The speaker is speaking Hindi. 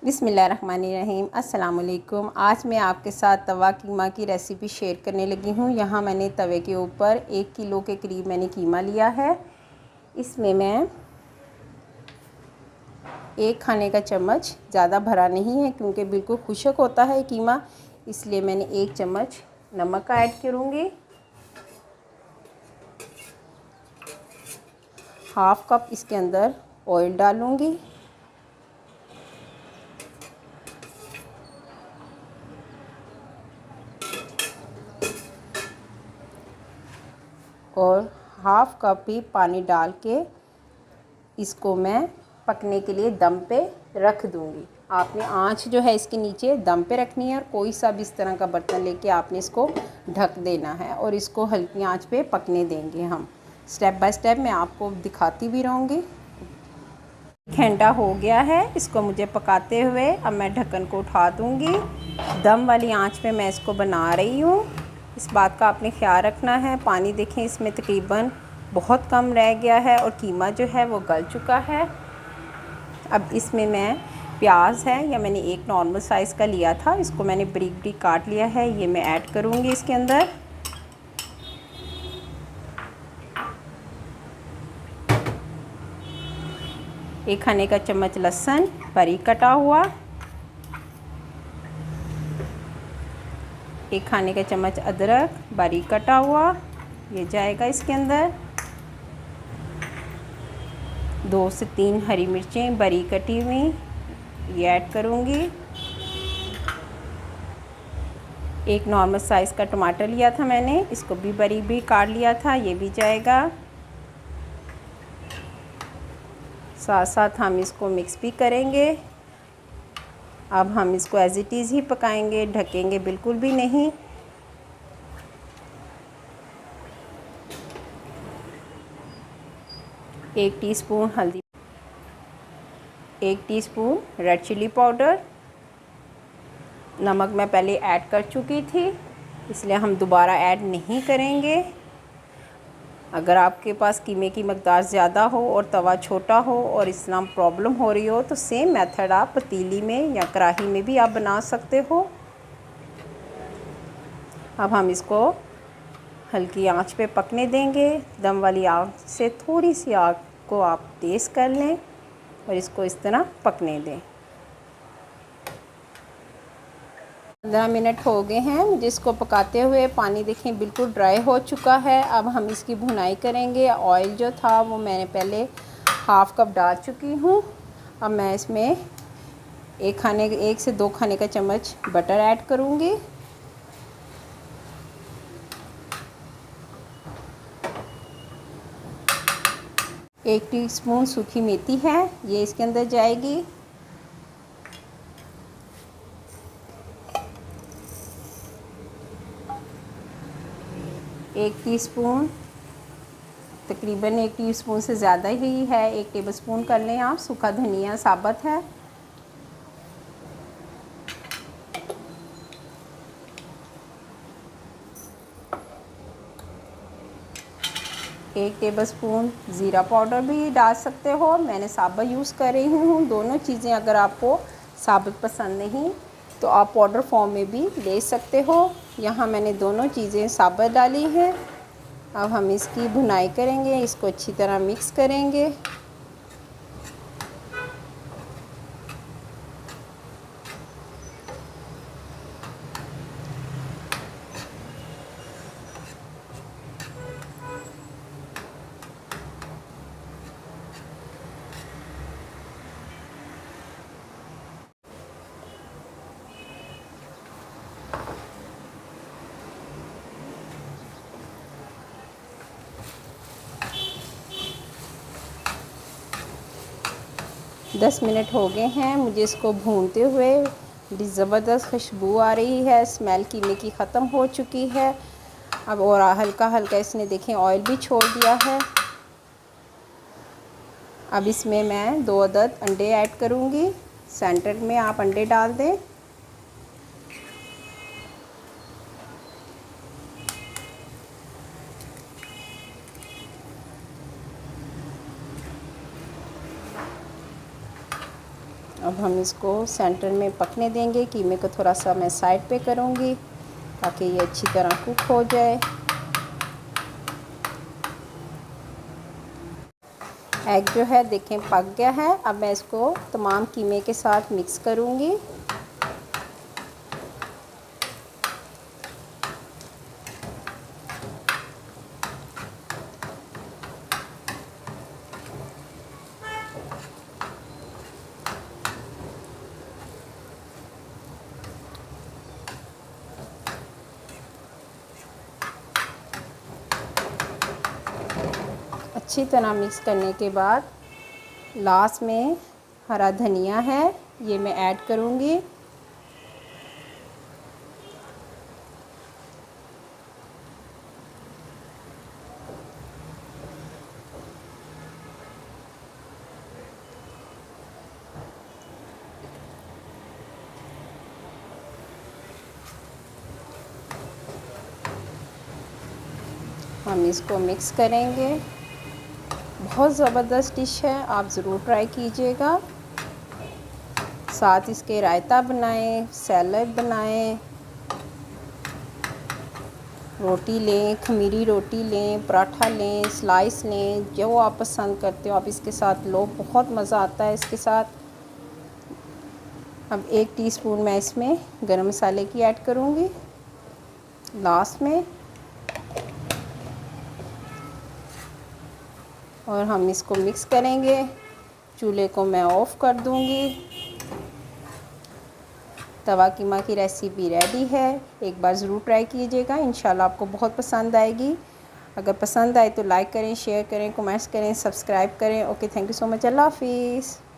बिस्मिल्लाहिर्रहमानिर्रहीम। अस्सलाम वालेकुम। आज मैं आपके साथ तवा कीमा की रेसिपी शेयर करने लगी हूँ। यहाँ मैंने तवे के ऊपर 1 किलो के करीब मैंने कीमा लिया है। इसमें मैं 1 खाने का चम्मच, ज़्यादा भरा नहीं है क्योंकि बिल्कुल खुश्क होता है कीमा, इसलिए मैंने 1 चम्मच नमक का ऐड करूँगी। हाफ़ कप इसके अंदर ऑयल डालूँगी। और हाफ़ कप ही पानी डाल के इसको मैं पकने के लिए दम पे रख दूँगी। आपने आंच जो है इसके नीचे दम पे रखनी है और कोई सा भी इस तरह का बर्तन लेके आपने इसको ढक देना है और इसको हल्की आंच पे पकने देंगे हम। स्टेप बाय स्टेप मैं आपको दिखाती भी रहूँगी। घंटा हो गया है इसको मुझे पकाते हुए। अब मैं ढक्कन को उठा दूँगी। दम वाली आंच पे मैं इसको बना रही हूँ। इस बात का आपने ख्याल रखना है। पानी देखें इसमें तकरीबन बहुत कम रह गया है और कीमा जो है वो गल चुका है। अब इसमें मैं प्याज है या मैंने एक नॉर्मल साइज़ का लिया था, इसको मैंने बारीक बारीक काट लिया है, ये मैं ऐड करूँगी इसके अंदर। एक खाने का चम्मच लहसुन बारीक कटा हुआ, 1 खाने का चम्मच अदरक बारीक कटा हुआ, ये जाएगा इसके अंदर। 2 से 3 हरी मिर्चें बारीक कटी हुई, ये ऐड करूँगी। एक नॉर्मल साइज़ का टमाटर लिया था मैंने, इसको भी बारीक भी काट लिया था, ये भी जाएगा। साथ साथ हम इसको मिक्स भी करेंगे। अब हम इसको एज़ इट इज़ ही पकाएंगे, ढकेंगे बिल्कुल भी नहीं। एक टीस्पून हल्दी, 1 टीस्पून रेड चिली पाउडर। नमक मैं पहले ऐड कर चुकी थी, इसलिए हम दोबारा ऐड नहीं करेंगे। अगर आपके पास कीमे की मकदार ज़्यादा हो और तवा छोटा हो और इस तरह प्रॉब्लम हो रही हो तो सेम मेथड आप पतीली में या कढ़ाई में भी आप बना सकते हो। अब हम इसको हल्की आंच पे पकने देंगे। दम वाली आंच से थोड़ी सी आग को आप तेज़ कर लें और इसको इस तरह पकने दें। 15 मिनट हो गए हैं मुझे इसको पकाते हुए। पानी देखें बिल्कुल ड्राई हो चुका है। अब हम इसकी भुनाई करेंगे। ऑयल जो था वो मैंने पहले हाफ़ कप डाल चुकी हूँ। अब मैं इसमें 1 से 2 खाने का चम्मच बटर ऐड करूँगी। एक टीस्पून सूखी मेथी है, ये इसके अंदर जाएगी। एक टीस्पून, तकरीबन 1 टीस्पून से ज़्यादा ही है, 1 टेबलस्पून कर लें आप। सूखा धनिया साबुत है। एक टेबलस्पून ज़ीरा पाउडर भी डाल सकते हो, मैंने साबुत यूज़ कर रही हूँ। दोनों चीज़ें अगर आपको साबुत पसंद नहीं तो आप पाउडर फॉर्म में भी ले सकते हो। यहाँ मैंने दोनों चीज़ें साबुत डाली हैं। अब हम इसकी भुनाई करेंगे, इसको अच्छी तरह मिक्स करेंगे। दस मिनट हो गए हैं मुझे इसको भूनते हुए। बड़ी ज़बरदस्त खुशबू आ रही है, स्मेल कीमे की ख़त्म हो चुकी है। अब और हल्का हल्का इसने देखें ऑयल भी छोड़ दिया है। अब इसमें मैं 2 अदद अंडे ऐड करूँगी। सेंटर में आप अंडे डाल दें। अब अब हम इसको सेंटर में पकने देंगे। कीमे को थोड़ा सा मैं साइड पे करूँगी ताकि ये अच्छी तरह कुक हो जाए। एग जो है देखें पक गया है। अब मैं इसको तमाम कीमे के साथ मिक्स करूँगी। अच्छी तरह मिक्स करने के बाद लास्ट में हरा धनिया है, ये मैं ऐड करूँगी। हम इसको मिक्स करेंगे। बहुत ज़बरदस्त डिश है, आप ज़रूर ट्राई कीजिएगा। साथ इसके रायता बनाएं, सैलड बनाएं, रोटी लें, खमीरी रोटी लें, पराठा लें, स्लाइस लें, जो आप पसंद करते हो आप इसके साथ लो। बहुत मज़ा आता है इसके साथ। अब 1 टीस्पून मैं इसमें गरम मसाले की ऐड करूँगी लास्ट में, और हम इसको मिक्स करेंगे। चूल्हे को मैं ऑफ़ कर दूँगी। तवा कीमा की रेसिपी रेडी है, एक बार ज़रूर ट्राई कीजिएगा, इंशाल्लाह आपको बहुत पसंद आएगी। अगर पसंद आए तो लाइक करें, शेयर करें, कमेंट्स करें, सब्सक्राइब करें। Okay, thank you so much. अल्लाह हाफिज़।